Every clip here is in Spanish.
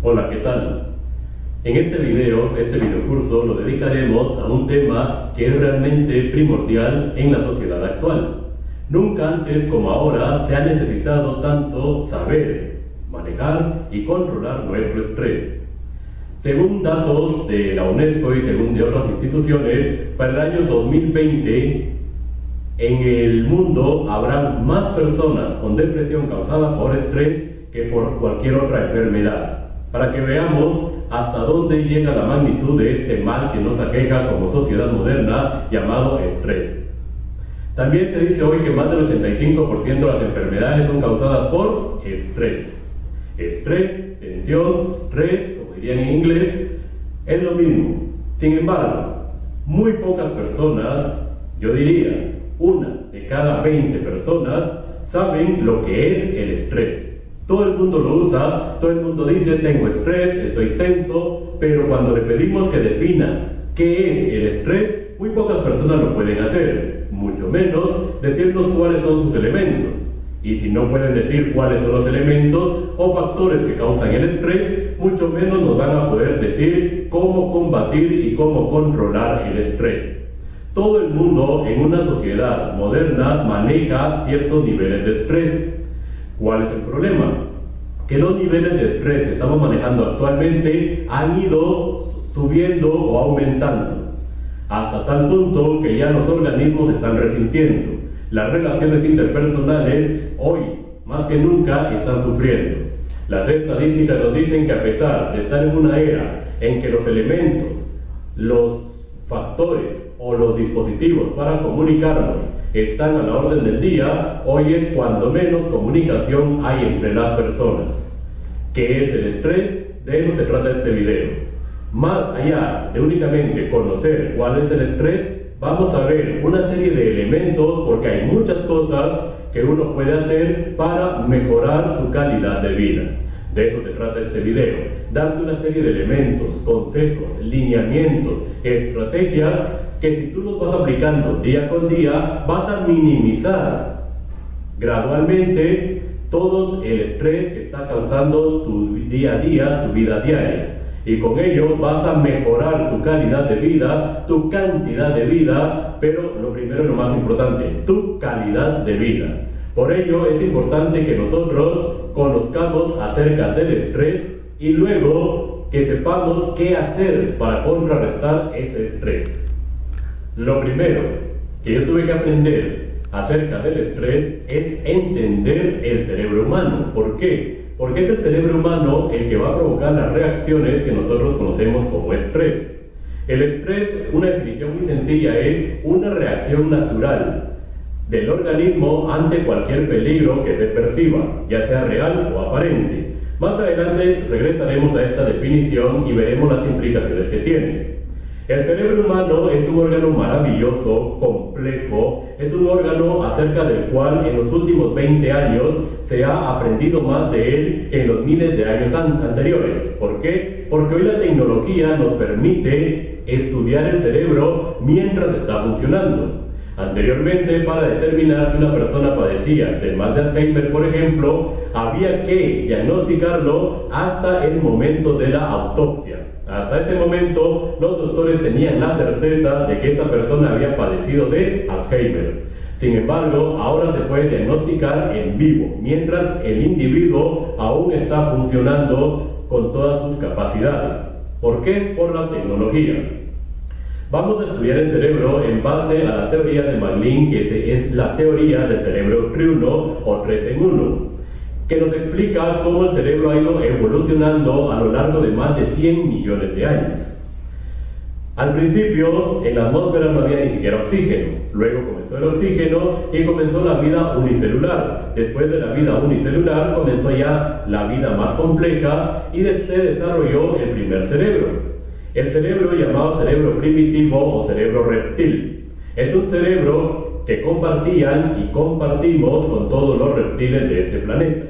Hola, ¿qué tal? En este videocurso, lo dedicaremos a un tema que es realmente primordial en la sociedad actual. Nunca antes como ahora se ha necesitado tanto saber, manejar y controlar nuestro estrés. Según datos de la UNESCO y según de otras instituciones, para el año 2020 en el mundo habrá más personas con depresión causada por estrés que por cualquier otra enfermedad. Para que veamos hasta dónde llega la magnitud de este mal que nos aqueja como sociedad moderna llamado estrés. También se dice hoy que más del 85% de las enfermedades son causadas por estrés. Estrés, tensión, estrés, como dirían en inglés, es lo mismo. Sin embargo, muy pocas personas, yo diría, 1 de cada 20 personas, saben lo que es el estrés. Todo el mundo lo usa, todo el mundo dice tengo estrés, estoy tenso, pero cuando le pedimos que defina qué es el estrés, muy pocas personas lo pueden hacer, mucho menos decirnos cuáles son sus elementos. Y si no pueden decir cuáles son los elementos o factores que causan el estrés, mucho menos nos van a poder decir cómo combatir y cómo controlar el estrés. Todo el mundo en una sociedad moderna maneja ciertos niveles de estrés. ¿Cuál es el problema? Que los niveles de estrés que estamos manejando actualmente han ido subiendo o aumentando, hasta tal punto que ya los organismos están resintiendo. Las relaciones interpersonales hoy, más que nunca, están sufriendo. Las estadísticas nos dicen que a pesar de estar en una era en que los elementos, los factores o los dispositivos para comunicarnos están a la orden del día, hoy es cuando menos comunicación hay entre las personas. ¿Qué es el estrés? De eso se trata este video. Más allá de únicamente conocer cuál es el estrés, vamos a ver una serie de elementos, porque hay muchas cosas que uno puede hacer para mejorar su calidad de vida. De eso se trata este video, darte una serie de elementos, consejos, lineamientos, estrategias que si tú los vas aplicando día con día, vas a minimizar gradualmente todo el estrés que está causando tu día a día, tu vida diaria. Y con ello vas a mejorar tu calidad de vida, tu cantidad de vida, pero lo primero y lo más importante, tu calidad de vida. Por ello es importante que nosotros conozcamos acerca del estrés y luego que sepamos qué hacer para contrarrestar ese estrés. Lo primero que yo tuve que aprender acerca del estrés es entender el cerebro humano. ¿Por qué? Porque es el cerebro humano el que va a provocar las reacciones que nosotros conocemos como estrés. El estrés, una definición muy sencilla, es una reacción natural del organismo ante cualquier peligro que se perciba, ya sea real o aparente. Más adelante regresaremos a esta definición y veremos las implicaciones que tiene. El cerebro humano es un órgano maravilloso, complejo, es un órgano acerca del cual en los últimos 20 años se ha aprendido más de él que en los miles de años anteriores. ¿Por qué? Porque hoy la tecnología nos permite estudiar el cerebro mientras está funcionando. Anteriormente, para determinar si una persona padecía del mal de Alzheimer, por ejemplo, había que diagnosticarlo hasta el momento de la autopsia. Hasta ese momento, los doctores tenían la certeza de que esa persona había padecido de Alzheimer. Sin embargo, ahora se puede diagnosticar en vivo, mientras el individuo aún está funcionando con todas sus capacidades. ¿Por qué? Por la tecnología. Vamos a estudiar el cerebro en base a la teoría de Maglin, que es la teoría del cerebro triuno o 3 en 1. Que nos explica cómo el cerebro ha ido evolucionando a lo largo de más de 100 millones de años. Al principio, en la atmósfera no había ni siquiera oxígeno. Luego comenzó el oxígeno y comenzó la vida unicelular. Después de la vida unicelular comenzó ya la vida más compleja y se desarrolló el primer cerebro. El cerebro llamado cerebro primitivo o cerebro reptil. Es un cerebro que compartían y compartimos con todos los reptiles de este planeta.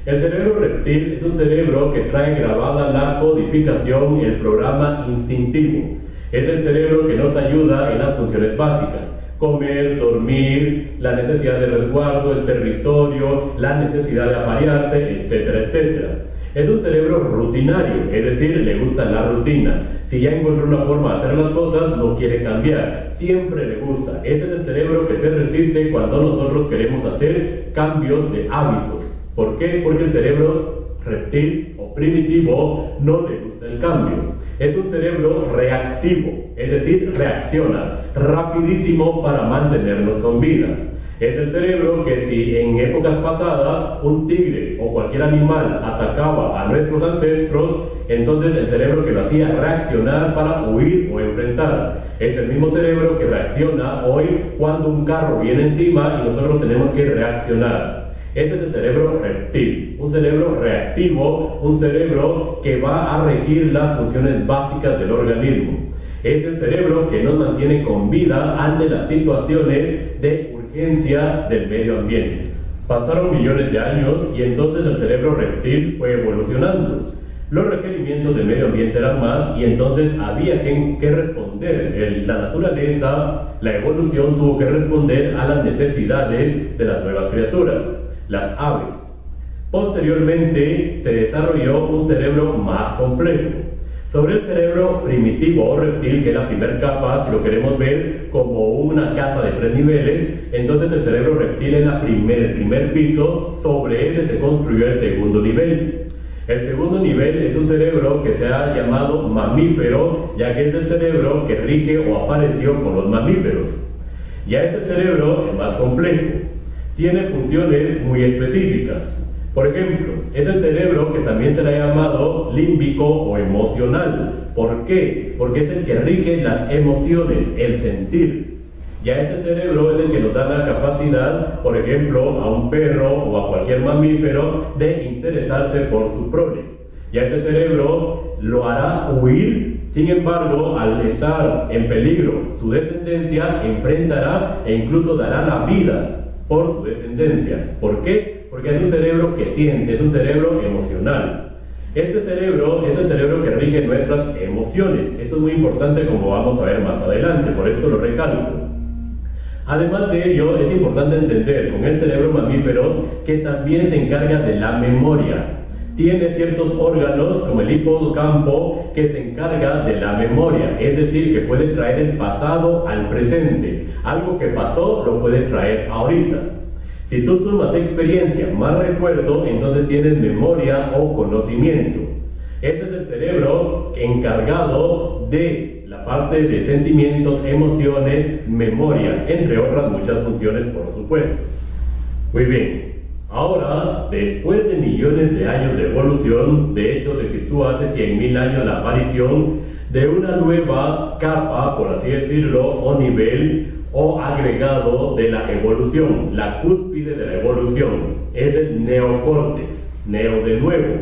El cerebro reptil es un cerebro que trae grabada la codificación, el programa instintivo. Es el cerebro que nos ayuda en las funciones básicas: comer, dormir, la necesidad de resguardo, el territorio, la necesidad de aparearse, etcétera, etcétera. Es un cerebro rutinario, es decir, le gusta la rutina. Si ya encontró una forma de hacer las cosas, no quiere cambiar, siempre le gusta. Este es el cerebro que se resiste cuando nosotros queremos hacer cambios de hábitos. ¿Por qué? Porque el cerebro reptil o primitivo no le gusta el cambio. Es un cerebro reactivo, es decir, reacciona rapidísimo para mantenernos con vida. Es el cerebro que si en épocas pasadas un tigre o cualquier animal atacaba a nuestros ancestros, entonces el cerebro que lo hacía reaccionar para huir o enfrentar. Es el mismo cerebro que reacciona hoy cuando un carro viene encima y nosotros tenemos que reaccionar. Este es el cerebro reptil, un cerebro reactivo, un cerebro que va a regir las funciones básicas del organismo. Es el cerebro que nos mantiene con vida ante las situaciones de urgencia del medio ambiente. Pasaron millones de años y entonces el cerebro reptil fue evolucionando. Los requerimientos del medio ambiente eran más y entonces había que responder. La naturaleza, la evolución tuvo que responder a las necesidades de las nuevas criaturas, las aves. Posteriormente se desarrolló un cerebro más complejo. Sobre el cerebro primitivo o reptil, que es la primera capa, si lo queremos ver como una casa de 3 niveles, entonces el cerebro reptil es el primer piso, sobre ese se construyó el segundo nivel. El segundo nivel es un cerebro que se ha llamado mamífero, ya que es el cerebro que rige o apareció con los mamíferos. Ya este cerebro es más complejo, tiene funciones muy específicas. Por ejemplo, es el cerebro que también se le ha llamado límbico o emocional. ¿Por qué? Porque es el que rige las emociones, el sentir. Ya este cerebro es el que nos da la capacidad, por ejemplo, a un perro o a cualquier mamífero de interesarse por su prole. Ya este cerebro lo hará huir, sin embargo, al estar en peligro su descendencia, enfrentará e incluso dará la vida por su descendencia. ¿Por qué? Porque es un cerebro que siente, es un cerebro emocional. Este cerebro es el cerebro que rige nuestras emociones. Esto es muy importante, como vamos a ver más adelante, por esto lo recalco. Además de ello, es importante entender con el cerebro mamífero que también se encarga de la memoria. Tiene ciertos órganos, como el hipocampo, que se encarga de la memoria, es decir, que puede traer el pasado al presente. Algo que pasó lo puede traer ahorita. Si tú sumas experiencia más recuerdo, entonces tienes memoria o conocimiento. Este es el cerebro encargado de la parte de sentimientos, emociones, memoria, entre otras muchas funciones, por supuesto. Muy bien, ahora, después de millones de años de evolución, de hecho se sitúa hace 100.000 años la aparición de una nueva capa, por así decirlo, o nivel o agregado de la evolución, la cúspide de la evolución, es el neocórtex, neo de nuevo.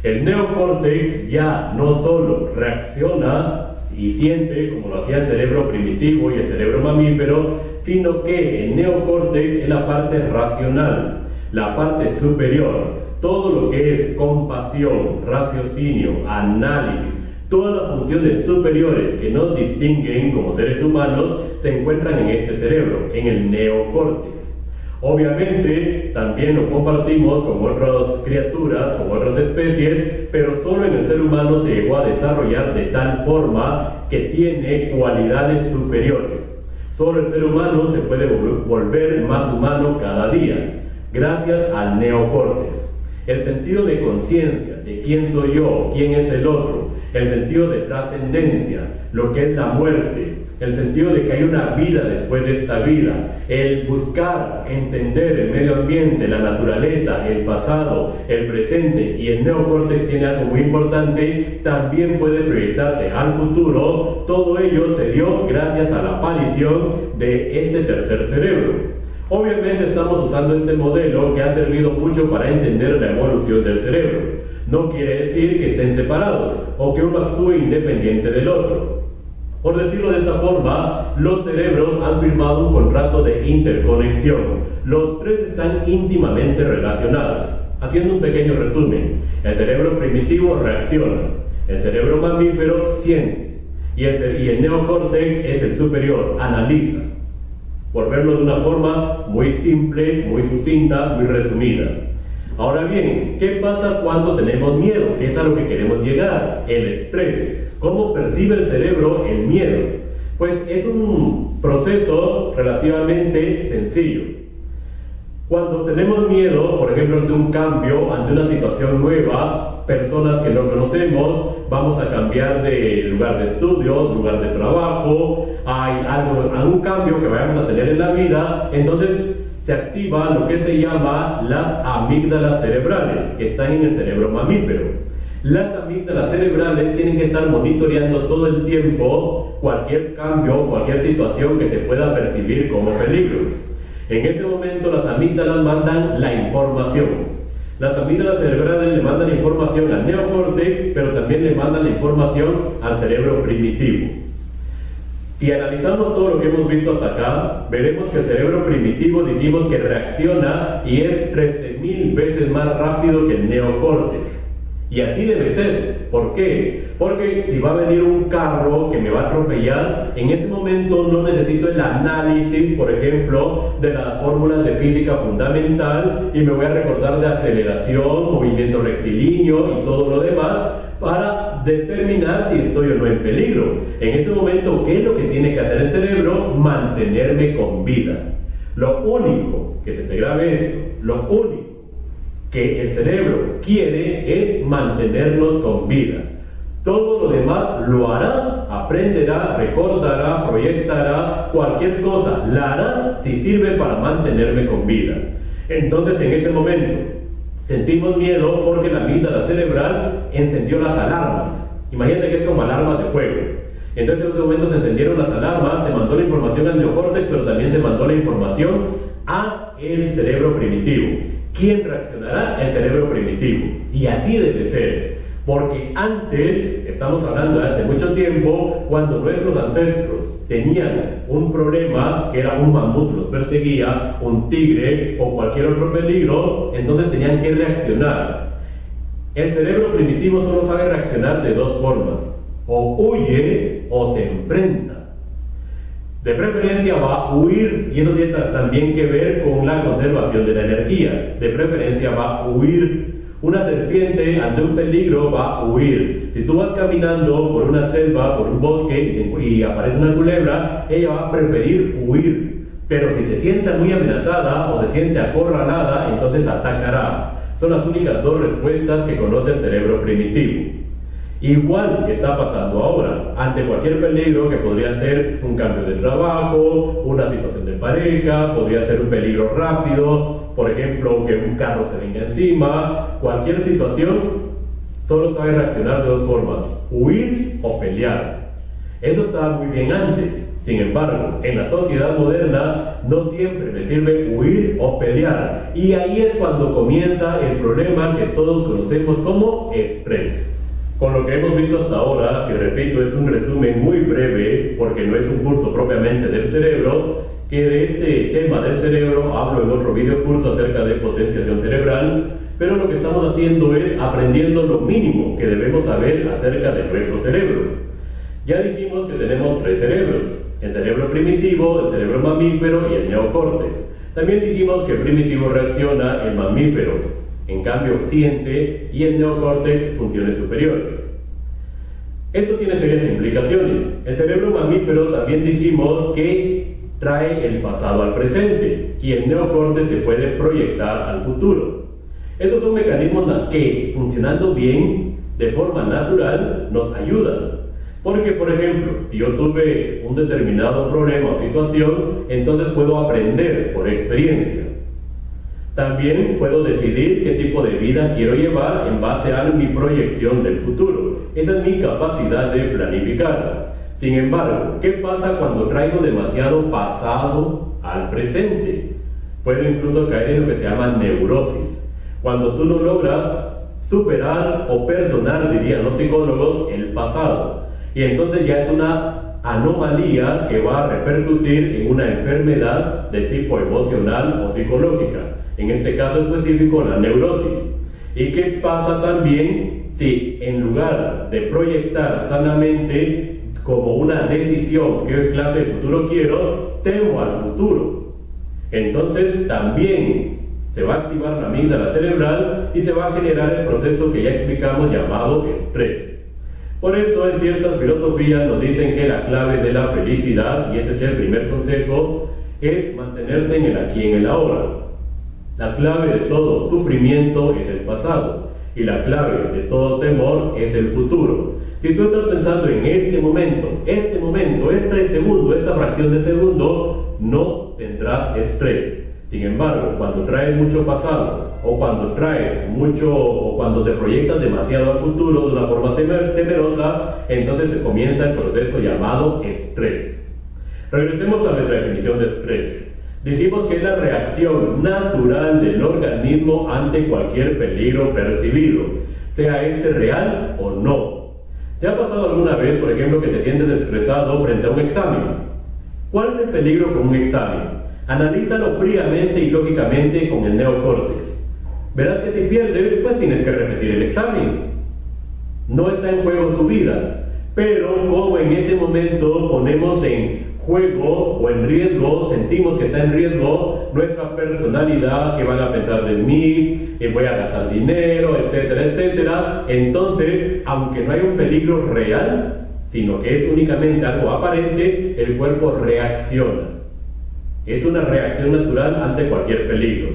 El neocórtex ya no solo reacciona y siente como lo hacía el cerebro primitivo y el cerebro mamífero, sino que el neocórtex es la parte racional, la parte superior, todo lo que es compasión, raciocinio, análisis, todas las funciones superiores que nos distinguen como seres humanos se encuentran en este cerebro, en el neocórtex. Obviamente, también lo compartimos con otras criaturas, con otras especies, pero solo en el ser humano se llegó a desarrollar de tal forma que tiene cualidades superiores. Solo el ser humano se puede volver más humano cada día, gracias al neocórtex. El sentido de conciencia, de quién soy yo, quién es el otro, el sentido de trascendencia, lo que es la muerte, el sentido de que hay una vida después de esta vida, el buscar entender el medio ambiente, la naturaleza, el pasado, el presente, y el neocórtex tiene algo muy importante, también puede proyectarse al futuro. Todo ello se dio gracias a la aparición de este tercer cerebro. Obviamente estamos usando este modelo que ha servido mucho para entender la evolución del cerebro. No quiere decir que estén separados o que uno actúe independiente del otro. Por decirlo de esta forma, los cerebros han firmado un contrato de interconexión. Los tres están íntimamente relacionados. Haciendo un pequeño resumen, el cerebro primitivo reacciona, el cerebro mamífero siente y el neocórtex es el superior, analiza. Por verlo de una forma muy simple, muy sucinta, muy resumida. Ahora bien, ¿qué pasa cuando tenemos miedo? Es a lo que queremos llegar, el estrés. ¿Cómo percibe el cerebro el miedo? Pues es un proceso relativamente sencillo. Cuando tenemos miedo, por ejemplo, ante un cambio, ante una situación nueva, personas que no conocemos, vamos a cambiar de lugar de estudio, lugar de trabajo, hay algún cambio que vayamos a tener en la vida, entonces se activa lo que se llama las amígdalas cerebrales, que están en el cerebro mamífero. Las amígdalas cerebrales tienen que estar monitoreando todo el tiempo cualquier cambio, cualquier situación que se pueda percibir como peligro. En este momento las amígdalas mandan la información. Las amígdalas cerebrales le mandan información al neocórtex, pero también le mandan la información al cerebro primitivo. Si analizamos todo lo que hemos visto hasta acá, veremos que el cerebro primitivo dijimos que reacciona y es 13.000 veces más rápido que el neocórtex. Y así debe ser. ¿Por qué? Porque si va a venir un carro que me va a atropellar, en ese momento no necesito el análisis, por ejemplo, de las fórmulas de física fundamental y me voy a recordar de aceleración, movimiento rectilíneo y todo lo demás para determinar si estoy o no en peligro. En ese momento, ¿qué es lo que tiene que hacer el cerebro? Mantenerme con vida. Lo único, que se te grabe esto, lo único que el cerebro quiere es mantenernos con vida. Todo lo demás lo hará, aprenderá, recordará, proyectará, cualquier cosa la hará si sirve para mantenerme con vida. Entonces, en ese momento, sentimos miedo porque la amígdala cerebral encendió las alarmas. Imagínate que es como alarmas de fuego. Entonces, en ese momento se encendieron las alarmas, se mandó la información al neocórtex, pero también se mandó la información a el cerebro primitivo. ¿Quién reaccionará? El cerebro primitivo. Y así debe ser. Porque antes, estamos hablando de hace mucho tiempo, cuando nuestros ancestros tenían un problema, que era un mamut los perseguía, un tigre o cualquier otro peligro, entonces tenían que reaccionar. El cerebro primitivo solo sabe reaccionar de dos formas: o huye o se enfrenta. De preferencia va a huir, y eso tiene también que ver con la conservación de la energía. De preferencia va a huir. Una serpiente ante un peligro va a huir. Si tú vas caminando por una selva, por un bosque y aparece una culebra, ella va a preferir huir. Pero si se siente muy amenazada o se siente acorralada, entonces atacará. Son las únicas dos respuestas que conoce el cerebro primitivo. Igual está pasando ahora, ante cualquier peligro que podría ser un cambio de trabajo, una situación de pareja, podría ser un peligro rápido, por ejemplo, que un carro se venga encima, cualquier situación, solo sabe reaccionar de dos formas: huir o pelear. Eso estaba muy bien antes. Sin embargo, en la sociedad moderna no siempre me sirve huir o pelear, y ahí es cuando comienza el problema que todos conocemos como estrés. Con lo que hemos visto hasta ahora, que repito es un resumen muy breve porque no es un curso propiamente del cerebro, que de este tema del cerebro hablo en otro video curso acerca de potenciación cerebral, pero lo que estamos haciendo es aprendiendo lo mínimo que debemos saber acerca de nuestro cerebro. Ya dijimos que tenemos tres cerebros: el cerebro primitivo, el cerebro mamífero y el neocórtex. También dijimos que el primitivo reacciona, el mamífero en cambio siente y el neocórtex funciones superiores. Esto tiene serias implicaciones. El cerebro mamífero también dijimos que trae el pasado al presente y el neocórtex se puede proyectar al futuro. Estos son mecanismos que, funcionando bien, de forma natural, nos ayudan. Porque, por ejemplo, si yo tuve un determinado problema o situación, entonces puedo aprender por experiencia. También puedo decidir qué tipo de vida quiero llevar en base a mi proyección del futuro. Esa es mi capacidad de planificar. Sin embargo, ¿qué pasa cuando traigo demasiado pasado al presente? Puedo incluso caer en lo que se llama neurosis. Cuando tú no logras superar o perdonar, dirían los psicólogos, el pasado. Y entonces ya es una anomalía que va a repercutir en una enfermedad de tipo emocional o psicológica. En este caso específico, la neurosis. ¿Y qué pasa también si en lugar de proyectar sanamente como una decisión qué clase de futuro quiero, temo al futuro? Entonces también Se va a activar la amígdala cerebral y se va a generar el proceso que ya explicamos llamado estrés. Por eso en ciertas filosofías nos dicen que la clave de la felicidad, y ese es el primer consejo, es mantenerte en el aquí y en el ahora. La clave de todo sufrimiento es el pasado y la clave de todo temor es el futuro. Si tú estás pensando en este momento, este segundo, esta fracción de segundo, no tendrás estrés. Sin embargo, cuando traes mucho pasado o cuando te proyectas demasiado al futuro de una forma temerosa, entonces se comienza el proceso llamado estrés. Regresemos a nuestra definición de estrés. Dijimos que es la reacción natural del organismo ante cualquier peligro percibido, sea este real o no. ¿Te ha pasado alguna vez, por ejemplo, que te sientes estresado frente a un examen? ¿Cuál es el peligro con un examen? Analízalo fríamente y lógicamente con el neocórtex. Verás que si pierdes, pues tienes que repetir el examen. No está en juego tu vida, pero como en ese momento ponemos en juego o en riesgo, sentimos que está en riesgo nuestra personalidad, que van a pensar de mí, que voy a gastar dinero, etcétera, etcétera. Entonces, aunque no hay un peligro real, sino que es únicamente algo aparente, el cuerpo reacciona. Es una reacción natural ante cualquier peligro.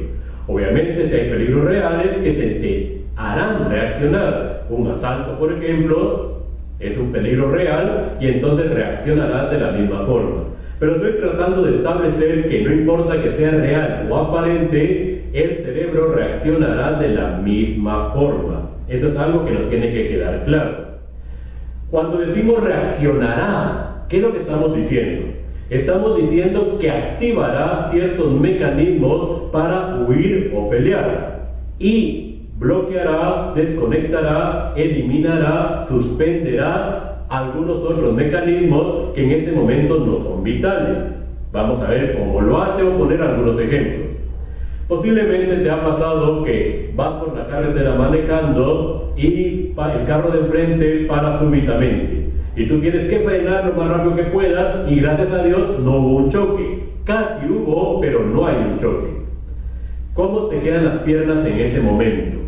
Obviamente, si hay peligros reales que te harán reaccionar, un asalto, por ejemplo, es un peligro real y entonces reaccionarás de la misma forma. Pero estoy tratando de establecer que no importa que sea real o aparente, el cerebro reaccionará de la misma forma. Eso es algo que nos tiene que quedar claro. Cuando decimos reaccionará, ¿qué es lo que estamos diciendo? Estamos diciendo que activará ciertos mecanismos para huir o pelear y bloqueará, desconectará, eliminará, suspenderá algunos otros mecanismos que en este momento no son vitales. Vamos a ver cómo lo hace o poner algunos ejemplos. Posiblemente te ha pasado que vas por la carretera manejando y el carro de enfrente para súbitamente y tú tienes que frenar lo más rápido que puedas y gracias a Dios no hubo un choque. Casi hubo, pero no hay un choque. ¿Cómo te quedan las piernas en ese momento?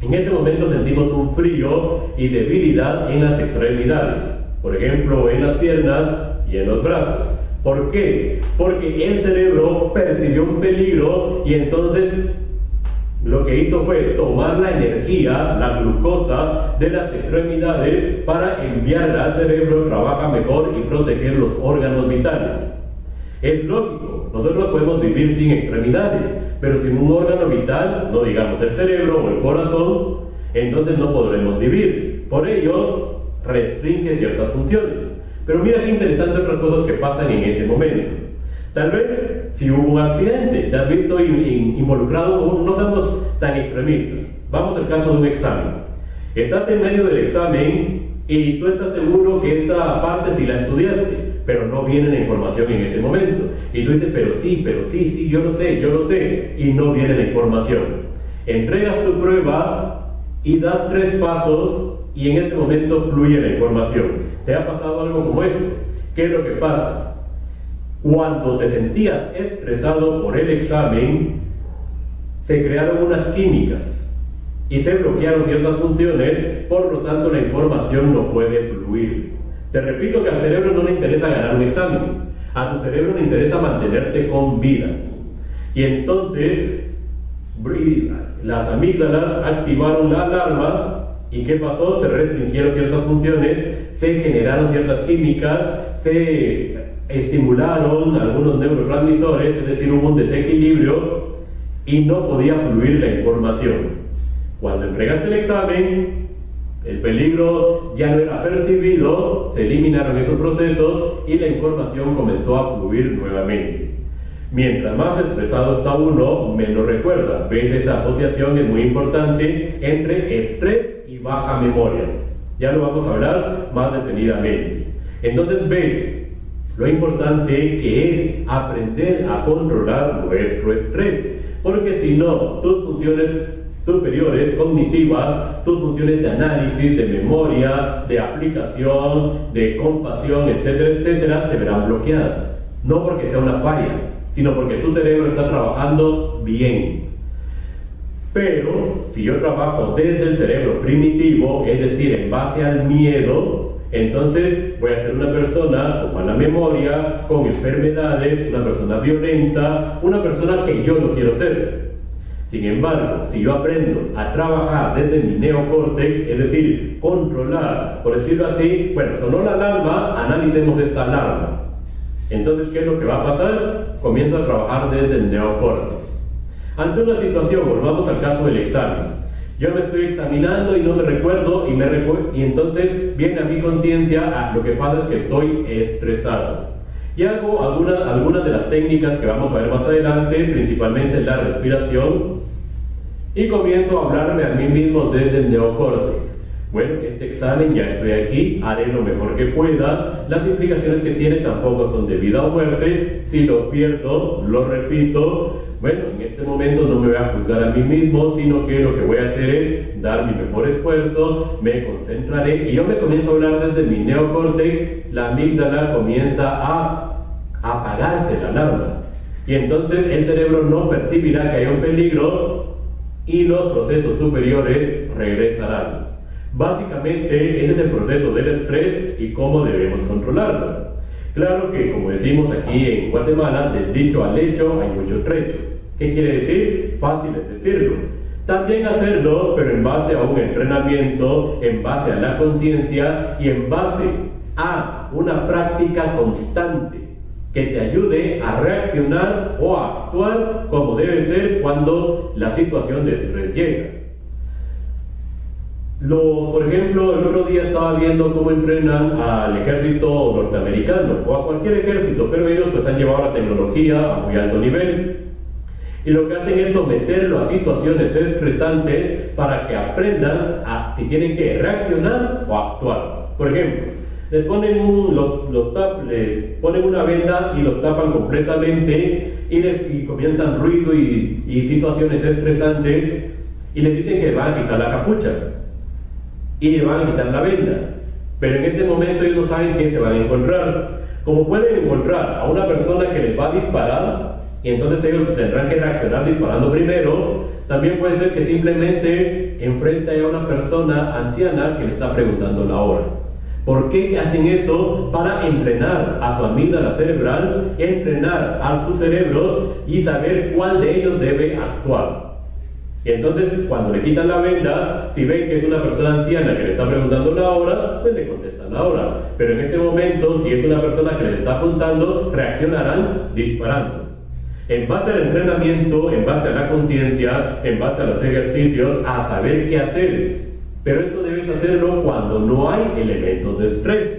En este momento sentimos un frío y debilidad en las extremidades, por ejemplo en las piernas y en los brazos. ¿Por qué? Porque el cerebro percibió un peligro y entonces lo que hizo fue tomar la energía, la glucosa de las extremidades para enviarla al cerebro, trabaja mejor y proteger los órganos vitales. Es lógico, nosotros podemos vivir sin extremidades, pero sin un órgano vital, no digamos el cerebro o el corazón, entonces no podremos vivir. Por ello, restringe ciertas funciones. Pero mira qué interesante otras cosas que pasan en ese momento. Tal vez, si hubo un accidente, te has visto involucrado, no seamos tan extremistas. Vamos al caso de un examen. Estás en medio del examen y tú estás seguro que esa parte sí la estudiaste, pero no viene la información en ese momento. Y tú dices, pero sí, yo lo sé, y no viene la información. Entregas tu prueba y das 3 pasos y en ese momento fluye la información. ¿Te ha pasado algo como esto? ¿Qué es lo que pasa? Cuando te sentías estresado por el examen, se crearon unas químicas y se bloquearon ciertas funciones, por lo tanto la información no puede fluir. Te repito que al cerebro no le interesa ganar un examen, a tu cerebro le interesa mantenerte con vida. Y entonces las amígdalas activaron la alarma y ¿qué pasó? Se restringieron ciertas funciones, se generaron ciertas químicas, se estimularon algunos neurotransmisores, es decir, hubo un desequilibrio y no podía fluir la información. Cuando entregaste el examen, el peligro ya no era percibido, se eliminaron esos procesos y la información comenzó a fluir nuevamente. Mientras más estresado está uno, menos recuerda. ¿Ves? Esa asociación es muy importante entre estrés y baja memoria. Ya lo vamos a hablar más detenidamente. Entonces ves lo importante que es aprender a controlar nuestro estrés, porque si no, tus funciones superiores, cognitivas, tus funciones de análisis, de memoria, de aplicación, de compasión, etcétera, etcétera, se verán bloqueadas. No porque sea una falla, sino porque tu cerebro está trabajando bien. Pero si yo trabajo desde el cerebro primitivo, es decir, en base al miedo, entonces voy a ser una persona con mala memoria, con enfermedades, una persona violenta, una persona que yo no quiero ser. Sin embargo, si yo aprendo a trabajar desde mi neocórtex, es decir, controlar, por decirlo así, bueno, sonó la alarma, analicemos esta alarma. Entonces, ¿qué es lo que va a pasar? Comienzo a trabajar desde el neocórtex. Ante una situación, volvamos al caso del examen. Yo me estoy examinando y no me recuerdo, y entonces viene a mi conciencia, lo que pasa es que estoy estresado. Y hago algunas de las técnicas que vamos a ver más adelante, principalmente la respiración, y comienzo a hablarme a mí mismo desde el neocórtex. Bueno, este examen ya estoy aquí, haré lo mejor que pueda, las implicaciones que tiene tampoco son de vida o muerte, si lo pierdo, lo repito, bueno, en este momento no me voy a juzgar a mí mismo, sino que lo que voy a hacer es dar mi mejor esfuerzo, me concentraré y yo me comienzo a hablar desde mi neocórtex, la amígdala comienza a apagarse la alarma y entonces el cerebro no percibirá que hay un peligro y los procesos superiores regresarán. Básicamente ese es el proceso del estrés y cómo debemos controlarlo. Claro que, como decimos aquí en Guatemala, del dicho al hecho hay mucho trecho. ¿Qué quiere decir? Fácil es decirlo. También hacerlo, pero en base a un entrenamiento, en base a la conciencia y en base a una práctica constante que te ayude a reaccionar o a actuar como debe ser cuando la situación de estrés llega. Por ejemplo, el otro día estaba viendo cómo entrenan al ejército norteamericano o a cualquier ejército, pero ellos pues han llevado la tecnología a muy alto nivel. Y lo que hacen es someterlo a situaciones estresantes para que aprendan si tienen que reaccionar o actuar. Por ejemplo, les ponen les ponen una venda y los tapan completamente y comienzan ruido y situaciones estresantes y les dicen que van a quitar la capucha y le van a quitar la venda, pero en ese momento ellos no saben qué se van a encontrar. Como pueden encontrar a una persona que les va a disparar y entonces ellos tendrán que reaccionar disparando primero, también puede ser que simplemente enfrente a una persona anciana que le está preguntando la hora. ¿Por qué hacen eso? Para entrenar a su amígdala cerebral, entrenar a sus cerebros y saber cuál de ellos debe actuar. Y entonces, cuando le quitan la venda, si ven que es una persona anciana que le está preguntando la hora, pues le contestan la hora. Pero en este momento, si es una persona que les está apuntando, reaccionarán disparando. En base al entrenamiento, en base a la conciencia, en base a los ejercicios, a saber qué hacer. Pero esto debes hacerlo cuando no hay elementos de estrés.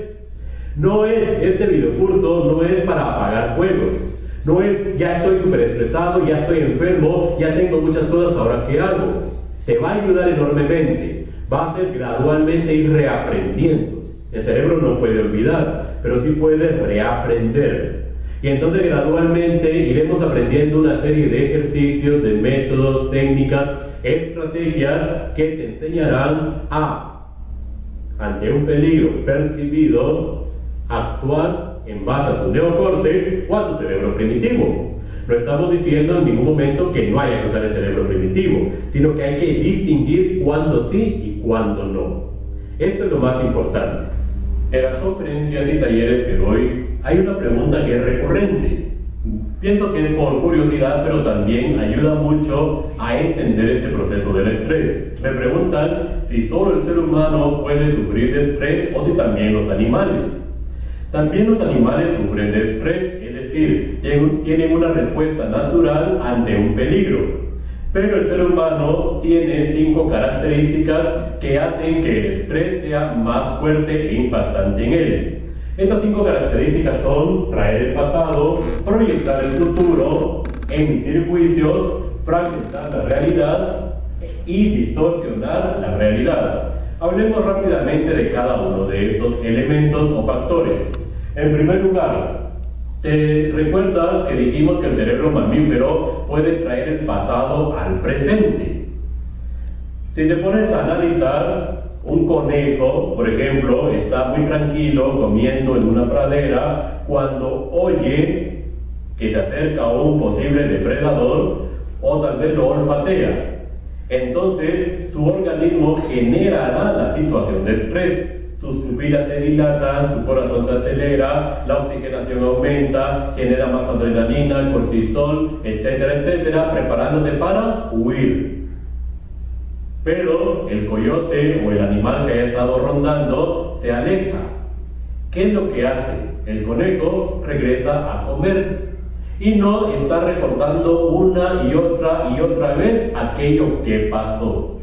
Este videocurso no es para apagar fuegos. No es, ya estoy súper estresado, ya estoy enfermo, ya tengo muchas cosas, ¿ahora qué hago? Te va a ayudar enormemente. Va a ser gradualmente ir reaprendiendo. El cerebro no puede olvidar, pero sí puede reaprender. Y entonces gradualmente iremos aprendiendo una serie de ejercicios, de métodos, técnicas, estrategias que te enseñarán ante un peligro percibido, actuar en base a tu neocórtex o a tu cerebro primitivo. No estamos diciendo en ningún momento que no haya que usar el cerebro primitivo, sino que hay que distinguir cuándo sí y cuándo no. Esto es lo más importante. En las conferencias y talleres que doy, hay una pregunta que es recurrente. Pienso que es por curiosidad, pero también ayuda mucho a entender este proceso del estrés. Me preguntan si solo el ser humano puede sufrir de estrés o si también los animales. También los animales sufren de estrés, es decir, tienen una respuesta natural ante un peligro. Pero el ser humano tiene 5 características que hacen que el estrés sea más fuerte e impactante en él. Estas 5 características son traer el pasado, proyectar el futuro, emitir juicios, fragmentar la realidad y distorsionar la realidad. Hablemos rápidamente de cada uno de estos elementos o factores. En primer lugar, ¿te recuerdas que dijimos que el cerebro mamífero puede traer el pasado al presente? Si te pones a analizar, un conejo, por ejemplo, está muy tranquilo comiendo en una pradera cuando oye que se acerca a un posible depredador o tal vez lo olfatea. Entonces, su organismo generará la situación de estrés. Sus pupilas se dilatan, su corazón se acelera, la oxigenación aumenta, genera más adrenalina, cortisol, etcétera, etcétera, preparándose para huir. Pero el coyote o el animal que haya estado rondando se aleja. ¿Qué es lo que hace? El conejo regresa a comer y no está recordando una y otra vez aquello que pasó.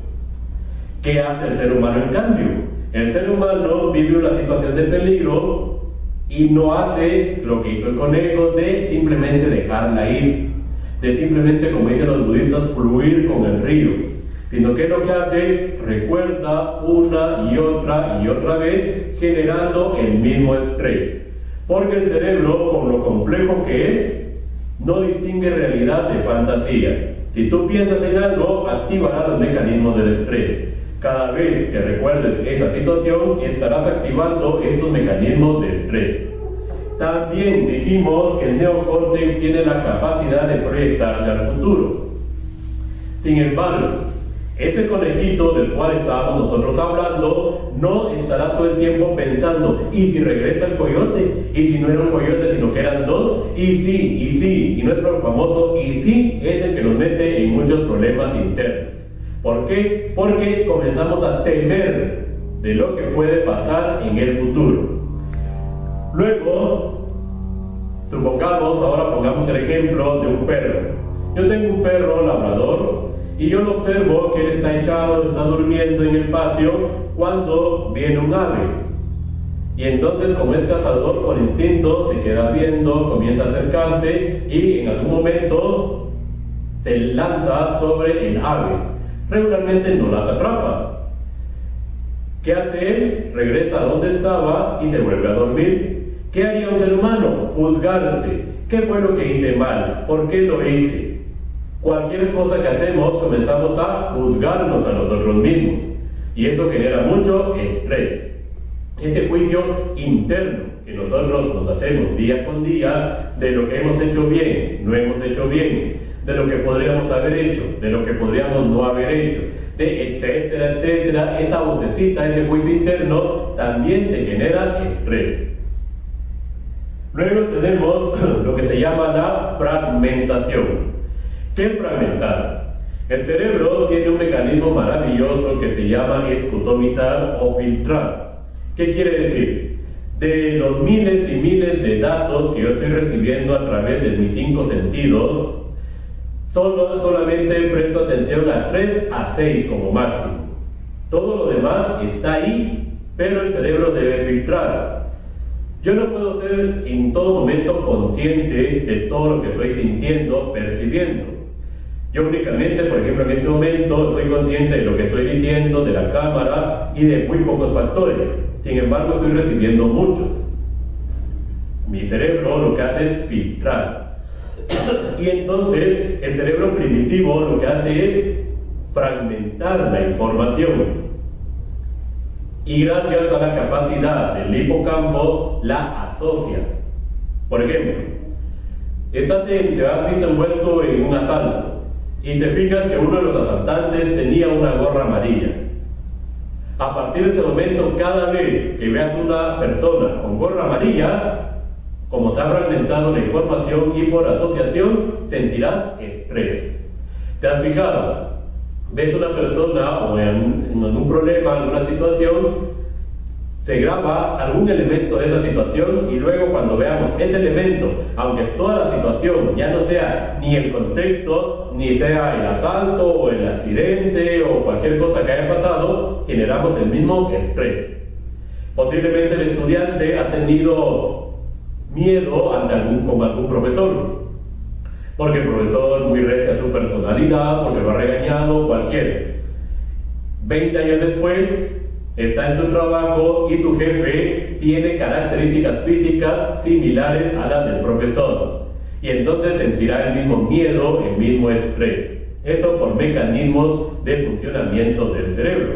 ¿Qué hace el ser humano en cambio? El ser humano vive una situación de peligro y no hace lo que hizo el conejo de simplemente dejarla ir, de simplemente, como dicen los budistas, fluir con el río, sino que lo que hace, recuerda una y otra vez, generando el mismo estrés. Porque el cerebro, por lo complejo que es, no distingue realidad de fantasía. Si tú piensas en algo, activará los mecanismos del estrés. Cada vez que recuerdes esa situación, estarás activando estos mecanismos de estrés. También dijimos que el neocórtex tiene la capacidad de proyectarse al futuro. Sin embargo, ese conejito del cual estábamos nosotros hablando no estará todo el tiempo pensando, ¿y si regresa el coyote? ¿Y si no era un coyote sino que eran dos? Y sí, y nuestro famoso y sí es el que nos mete en muchos problemas internos. ¿Por qué? Porque comenzamos a temer de lo que puede pasar en el futuro. Luego, ahora pongamos el ejemplo de un perro. Yo tengo un perro labrador y yo lo observo que él está echado, está durmiendo en el patio cuando viene un ave. Y entonces, como es cazador, por instinto se queda viendo, comienza a acercarse y en algún momento se lanza sobre el ave. Regularmente no las atrapa. ¿Qué hace él? Regresa a donde estaba y se vuelve a dormir. ¿Qué haría un ser humano? Juzgarse. ¿Qué fue lo que hice mal? ¿Por qué lo hice? Cualquier cosa que hacemos comenzamos a juzgarnos a nosotros mismos. Y eso genera mucho estrés. Ese juicio interno que nosotros nos hacemos día con día de lo que hemos hecho bien, no hemos hecho bien, de lo que podríamos haber hecho, de lo que podríamos no haber hecho, de etcétera, etcétera, esa vocecita, ese juicio interno también te genera estrés. Luego tenemos lo que se llama la fragmentación. ¿Qué es fragmentar? El cerebro tiene un mecanismo maravilloso que se llama escutomizar o filtrar. ¿Qué quiere decir? De los miles y miles de datos que yo estoy recibiendo a través de mis 5 sentidos, solamente presto atención a 3 a 6 como máximo. Todo lo demás está ahí, pero el cerebro debe filtrar. Yo no puedo ser en todo momento consciente de todo lo que estoy sintiendo, percibiendo. Yo únicamente, por ejemplo, en este momento soy consciente de lo que estoy diciendo, de la cámara y de muy pocos factores. Sin embargo, estoy recibiendo muchos. Mi cerebro lo que hace es filtrar. Y entonces el cerebro primitivo lo que hace es fragmentar la información. Y gracias a la capacidad del hipocampo la asocia. Por ejemplo, te has visto envuelto en un asalto y te fijas que uno de los asaltantes tenía una gorra amarilla. A partir de ese momento, cada vez que veas una persona con gorra amarilla, como se ha fragmentado la información y por asociación, sentirás estrés. ¿Te has fijado? Ves una persona o en un problema, alguna situación, se graba algún elemento de esa situación y luego cuando veamos ese elemento, aunque toda la situación ya no sea ni el contexto, ni sea el asalto o el accidente o cualquier cosa que haya pasado, generamos el mismo estrés. Posiblemente el estudiante ha tenido miedo ante algún profesor, porque el profesor muy recia a su personalidad, porque lo ha regañado, cualquiera. 20 años después, está en su trabajo y su jefe tiene características físicas similares a las del profesor. Y entonces sentirá el mismo miedo, el mismo estrés. Eso por mecanismos de funcionamiento del cerebro.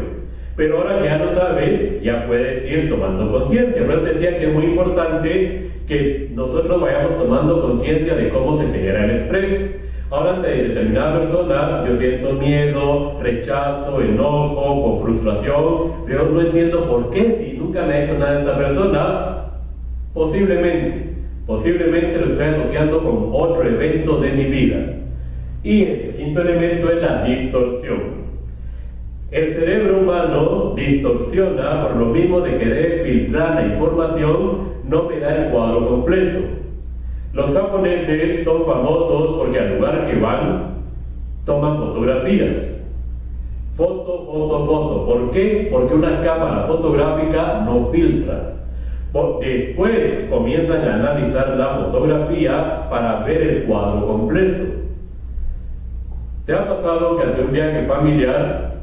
Pero ahora que ya lo sabes, ya puedes ir tomando conciencia. Pero decía que es muy importante que nosotros vayamos tomando conciencia de cómo se genera el estrés. Ahora, ante determinada persona, yo siento miedo, rechazo, enojo, con frustración, pero no entiendo por qué, si nunca me ha hecho nada esta persona. Posiblemente lo estoy asociando con otro evento de mi vida. Y el quinto elemento es la distorsión. El cerebro humano distorsiona por lo mismo de querer filtrar la información, no me da el cuadro completo. Los japoneses son famosos porque al lugar que van, toman fotografías. Foto. ¿Por qué? Porque una cámara fotográfica no filtra. Después comienzan a analizar la fotografía para ver el cuadro completo. ¿Te ha pasado que ante un viaje familiar,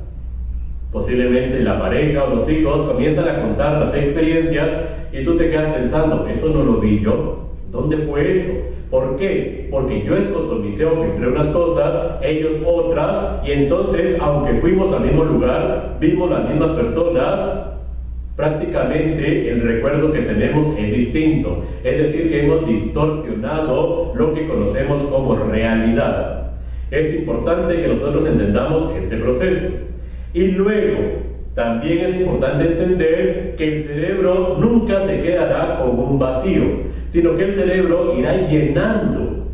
posiblemente la pareja o los hijos comienzan a contar las experiencias y tú te quedas pensando, eso no lo vi yo? ¿Dónde fue eso? ¿Por qué? Porque yo escotomiceo, filtré unas cosas, ellos otras, y entonces, aunque fuimos al mismo lugar, vimos las mismas personas, prácticamente el recuerdo que tenemos es distinto. Es decir, que hemos distorsionado lo que conocemos como realidad. Es importante que nosotros entendamos este proceso. Y luego, también es importante entender que el cerebro nunca se quedará con un vacío, sino que el cerebro irá llenando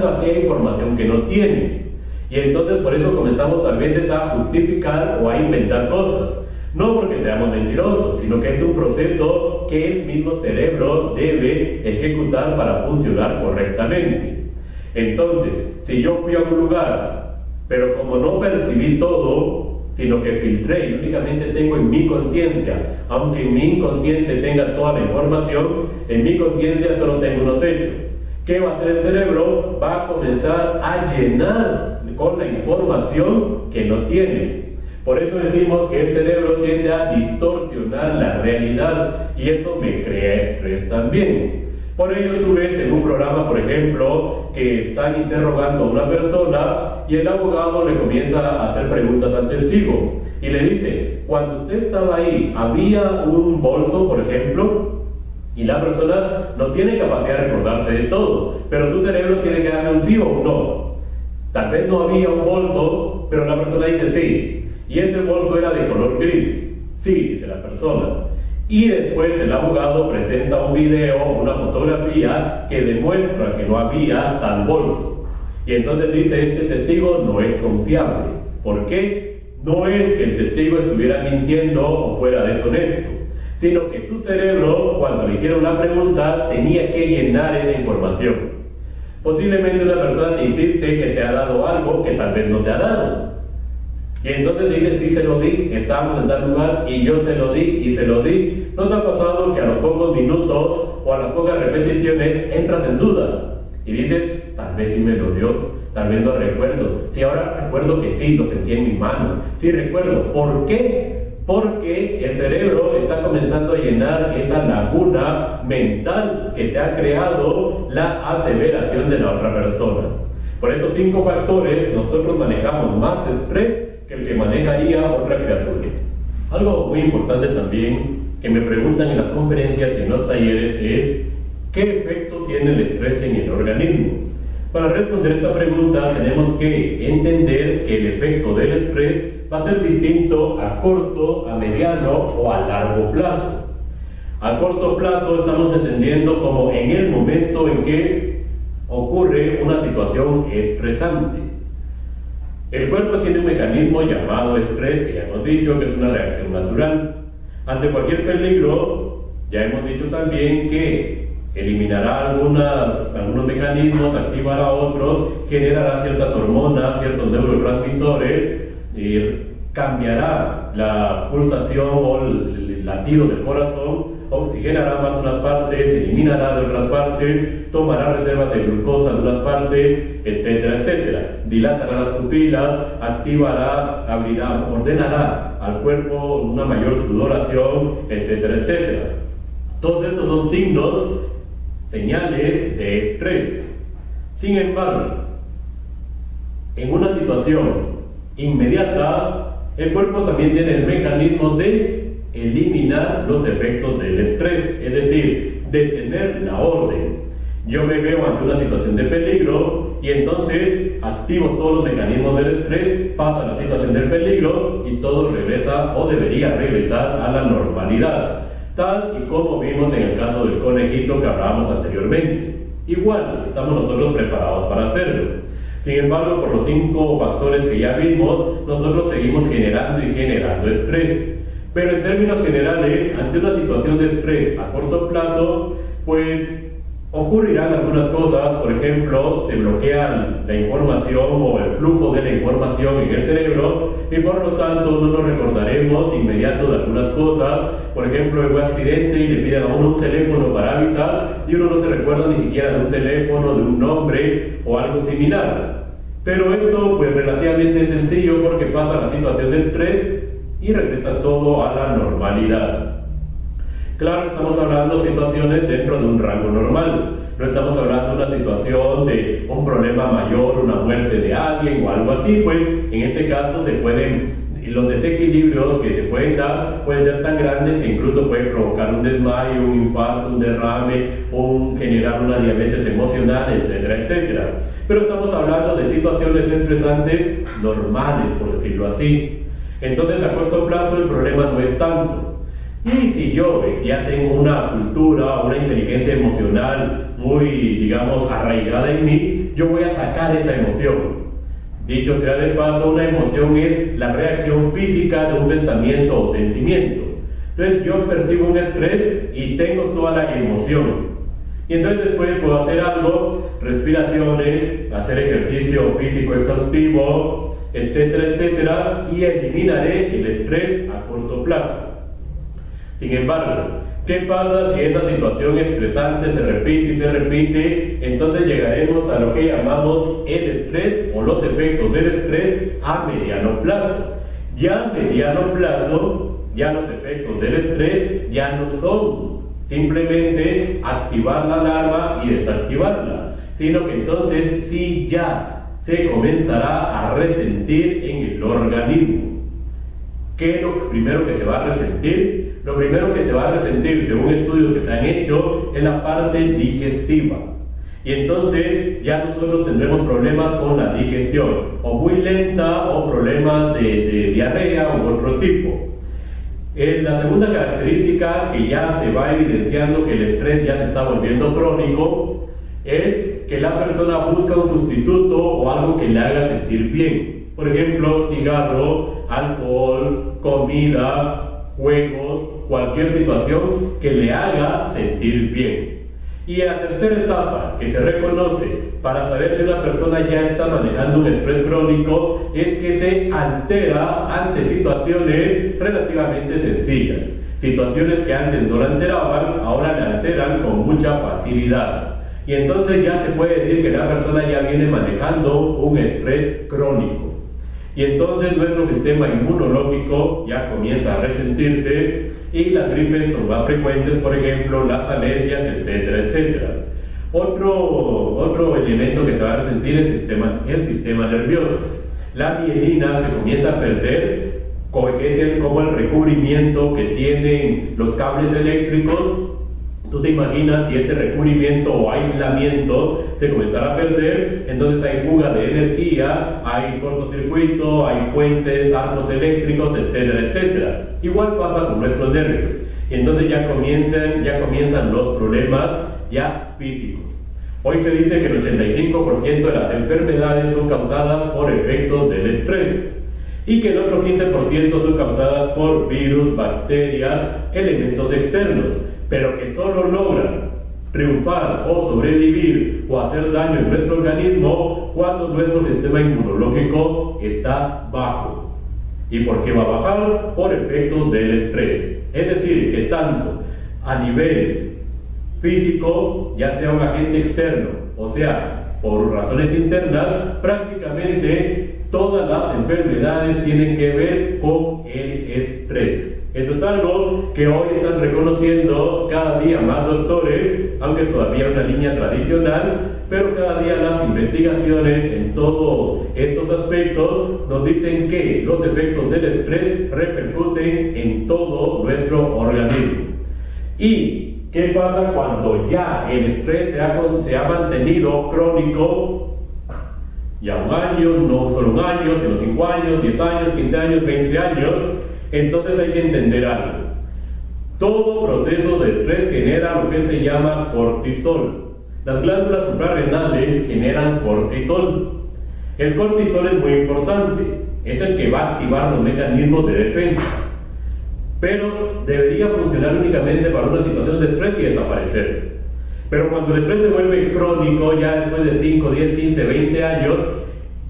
aquella información que no tiene. Y entonces por eso comenzamos a veces a justificar o a inventar cosas. No porque seamos mentirosos, sino que es un proceso que el mismo cerebro debe ejecutar para funcionar correctamente. Entonces, si yo fui a un lugar, pero como no percibí todo, sino que filtré y únicamente tengo en mi conciencia, aunque en mi inconsciente tenga toda la información, en mi conciencia solo tengo unos hechos. ¿Qué va a hacer el cerebro? Va a comenzar a llenar con la información que no tiene. Por eso decimos que el cerebro tiende a distorsionar la realidad y eso me crea estrés también. Por ello tú ves en un programa, por ejemplo, que están interrogando a una persona y el abogado le comienza a hacer preguntas al testigo y le dice, cuando usted estaba ahí, ¿había un bolso, por ejemplo? Y la persona no tiene capacidad de recordarse de todo, pero su cerebro tiene que darle un sí o un no. Tal vez no había un bolso, pero la persona dice sí. Y ese bolso era de color gris. Sí, dice la persona. Y después el abogado presenta un video, una fotografía que demuestra que no había tal bolso. Y entonces dice, este testigo no es confiable. ¿Por qué? No es que el testigo estuviera mintiendo o fuera deshonesto, sino que su cerebro, cuando le hicieron una pregunta, tenía que llenar esa información. Posiblemente una persona te insiste que te ha dado algo que tal vez no te ha dado. Y entonces dice, sí se lo di, estábamos en tal lugar y yo se lo di y se lo di. ¿No te ha pasado que a los pocos minutos o a las pocas repeticiones entras en duda? Y dices, tal vez sí me lo dio, tal vez no recuerdo. Sí, ahora recuerdo que sí, lo sentí en mi mano. Sí recuerdo. ¿Por qué? Porque el cerebro está comenzando a llenar esa laguna mental que te ha creado la aseveración de la otra persona. Por estos 5 factores nosotros manejamos más estrés que el que manejaría otra criatura. Algo muy importante también que me preguntan en las conferencias y en los talleres es ¿qué efecto tiene el estrés en el organismo? Para responder esta pregunta tenemos que entender que el efecto del estrés va a ser distinto a corto, a mediano o a largo plazo. A corto plazo estamos entendiendo como en el momento en que ocurre una situación estresante. El cuerpo tiene un mecanismo llamado estrés, que ya hemos dicho que es una reacción natural. Ante cualquier peligro, ya hemos dicho también que eliminará algunos mecanismos, activará otros, generará ciertas hormonas, ciertos neurotransmisores, cambiará la pulsación o el latido del corazón, oxigenará más unas partes, eliminará de otras partes, tomará reservas de glucosa de unas partes, etcétera, etcétera. Dilatará las pupilas, activará, abrirá, ordenará al cuerpo una mayor sudoración, etcétera, etcétera. Todos estos son signos, señales de estrés. Sin embargo, en una situación inmediata, el cuerpo también tiene el mecanismo de eliminar los efectos del estrés, es decir, detener la orden. Yo me veo ante una situación de peligro y entonces activo todos los mecanismos del estrés, pasa la situación del peligro y todo regresa o debería regresar a la normalidad, tal y como vimos en el caso del conejito que hablábamos anteriormente. Igual, estamos nosotros preparados para hacerlo. Sin embargo, por los 5 factores que ya vimos, nosotros seguimos generando y generando estrés. Pero en términos generales, ante una situación de estrés a corto plazo, pues ocurrirán algunas cosas. Por ejemplo, se bloquea la información o el flujo de la información en el cerebro y por lo tanto no nos recordaremos inmediato de algunas cosas. Por ejemplo, hubo un accidente y le piden a uno un teléfono para avisar y uno no se recuerda ni siquiera de un teléfono, de un nombre o algo similar. Pero esto pues relativamente sencillo porque pasa la situación de estrés y regresa todo a la normalidad. Claro, estamos hablando de situaciones dentro de un rango normal. No estamos hablando de una situación de un problema mayor, una muerte de alguien o algo así, pues en este caso los desequilibrios que se pueden dar pueden ser tan grandes que incluso pueden provocar un desmayo, un infarto, un derrame, generar una diabetes emocional, etcétera, etcétera. Pero estamos hablando de situaciones estresantes normales, por decirlo así. Entonces, a corto plazo el problema no es tanto. Y si yo ya tengo una cultura, una inteligencia emocional muy, digamos, arraigada en mí, yo voy a sacar esa emoción. Dicho sea de paso, una emoción es la reacción física de un pensamiento o sentimiento. Entonces yo percibo un estrés y tengo toda la emoción. Y entonces después puedo hacer algo, respiraciones, hacer ejercicio físico exhaustivo, etcétera, etcétera, y eliminaré el estrés a corto plazo. Sin embargo, ¿qué pasa si esa situación estresante se repite y se repite? Entonces llegaremos a lo que llamamos el estrés o los efectos del estrés a mediano plazo. Ya a mediano plazo, ya los efectos del estrés ya no son simplemente activar la alarma y desactivarla, sino que entonces sí ya se comenzará a resentir en el organismo. ¿Qué es lo primero que se va a resentir? Lo primero que se va a resentir, según estudios que se han hecho, es la parte digestiva. Y entonces ya nosotros tendremos problemas con la digestión, o muy lenta, o problemas de diarrea u otro tipo. La segunda característica que ya se va evidenciando que el estrés ya se está volviendo crónico es que la persona busca un sustituto o algo que le haga sentir bien. Por ejemplo, cigarro, alcohol, comida, juegos, cualquier situación que le haga sentir bien. Y la tercera etapa que se reconoce para saber si una persona ya está manejando un estrés crónico es que se altera ante situaciones relativamente sencillas. Situaciones que antes no la alteraban, ahora la alteran con mucha facilidad. Y entonces ya se puede decir que la persona ya viene manejando un estrés crónico. Y entonces nuestro sistema inmunológico ya comienza a resentirse y las gripes son más frecuentes, por ejemplo, las alergias, etcétera, etcétera. Otro elemento que se va a resentir es el sistema nervioso. La mielina se comienza a perder, que es como el recubrimiento que tienen los cables eléctricos. Tú te imaginas si ese recubrimiento o aislamiento se comenzara a perder, entonces hay fuga de energía, hay cortocircuito, hay puentes, arcos eléctricos, etcétera, etcétera. Igual pasa con nuestros nervios. Y entonces ya comienzan los problemas ya físicos. Hoy se dice que el 85% de las enfermedades son causadas por efectos del estrés y que el otro 15% son causadas por virus, bacterias, elementos externos, pero que solo logran triunfar o sobrevivir o hacer daño en nuestro organismo cuando nuestro sistema inmunológico está bajo. ¿Y por qué va a bajar? Por efectos del estrés. Es decir, que tanto a nivel físico, ya sea un agente externo, o sea, por razones internas, prácticamente todas las enfermedades tienen que ver con el estrés. Esto es algo que hoy están reconociendo cada día más doctores, aunque todavía es una línea tradicional, pero cada día las investigaciones en todos estos aspectos nos dicen que los efectos del estrés repercuten en todo nuestro organismo. Y ¿qué pasa cuando ya el estrés se ha mantenido crónico? Ya un año, no solo un año, sino 5 años, 10 años, 15 años, 20 años. Entonces hay que entender algo. Todo proceso de estrés genera lo que se llama cortisol. Las glándulas suprarrenales generan cortisol. El cortisol es muy importante, es el que va a activar los mecanismos de defensa, pero debería funcionar únicamente para una situación de estrés y desaparecer. Pero cuando el estrés se vuelve crónico, ya después de 5, 10, 15, 20 años,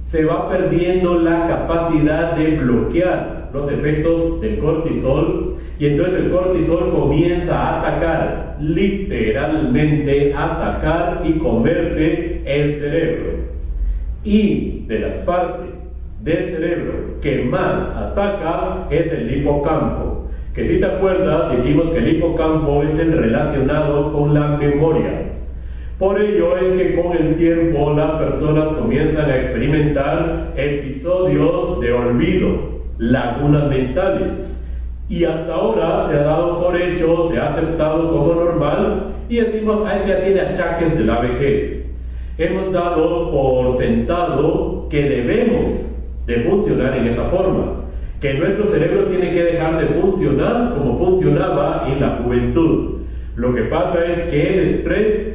se va perdiendo la capacidad de bloquear los efectos del cortisol, y entonces el cortisol comienza a atacar, literalmente atacar y comerse el cerebro. Y de las partes del cerebro que más ataca es el hipocampo, que si te acuerdas dijimos que el hipocampo es el relacionado con la memoria. Por ello es que con el tiempo las personas comienzan a experimentar episodios de olvido, lagunas mentales, y hasta ahora se ha dado por hecho, se ha aceptado como normal y decimos, es que ya tiene achaques de la vejez. Hemos dado por sentado que debemos de funcionar en esa forma, que nuestro cerebro tiene que dejar de funcionar como funcionaba en la juventud. Lo que pasa es que el estrés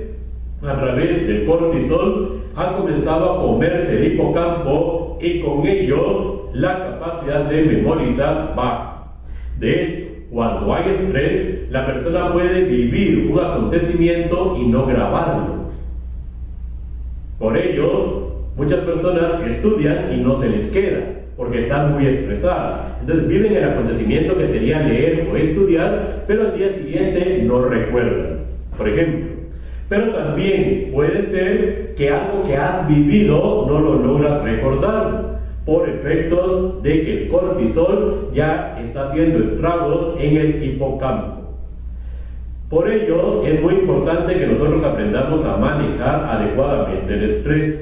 a través del cortisol ha comenzado a comerse el hipocampo y con ello la capacidad de memorizar baja. De hecho, cuando hay estrés, la persona puede vivir un acontecimiento y no grabarlo. Por ello, muchas personas estudian y no se les queda, porque están muy estresadas. Entonces viven el acontecimiento que sería leer o estudiar, pero al día siguiente no recuerdan, por ejemplo. Pero también puede ser que algo que has vivido no lo logras recordar, por efectos de que el cortisol ya está haciendo estragos en el hipocampo. Por ello, es muy importante que nosotros aprendamos a manejar adecuadamente el estrés,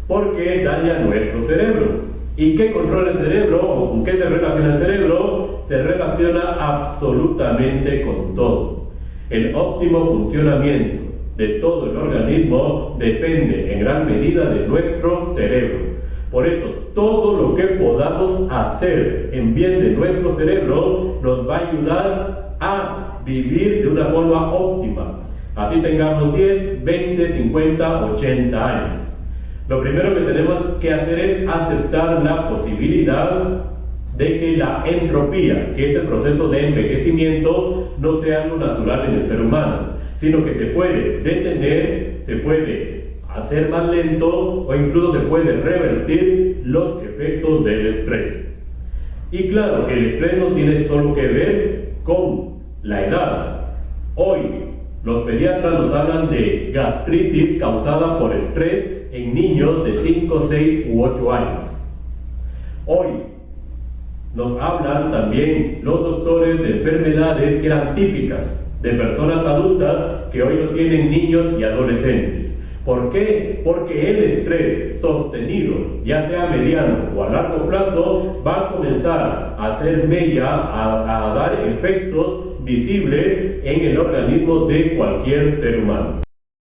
porque daña nuestro cerebro. ¿Y qué controla el cerebro? ¿O con qué se relaciona el cerebro? Se relaciona absolutamente con todo. El óptimo funcionamiento de todo el organismo depende en gran medida de nuestro cerebro. Por eso, todo lo que podamos hacer en bien de nuestro cerebro nos va a ayudar a vivir de una forma óptima. Así tengamos 10, 20, 50, 80 años. Lo primero que tenemos que hacer es aceptar la posibilidad de que la entropía, que es el proceso de envejecimiento, no sea algo natural en el ser humano, sino que se puede detener, se puede hacer más lento o incluso se puede revertir los efectos del estrés. Y claro, el estrés no tiene solo que ver con la edad. Hoy los pediatras nos hablan de gastritis causada por estrés en niños de 5, 6 u 8 años. Hoy nos hablan también los doctores de enfermedades que eran típicas de personas adultas que hoy lo tienen niños y adolescentes. ¿Por qué? Porque el estrés sostenido, ya sea mediano o a largo plazo, va a comenzar a hacer mella, a dar efectos visibles en el organismo de cualquier ser humano.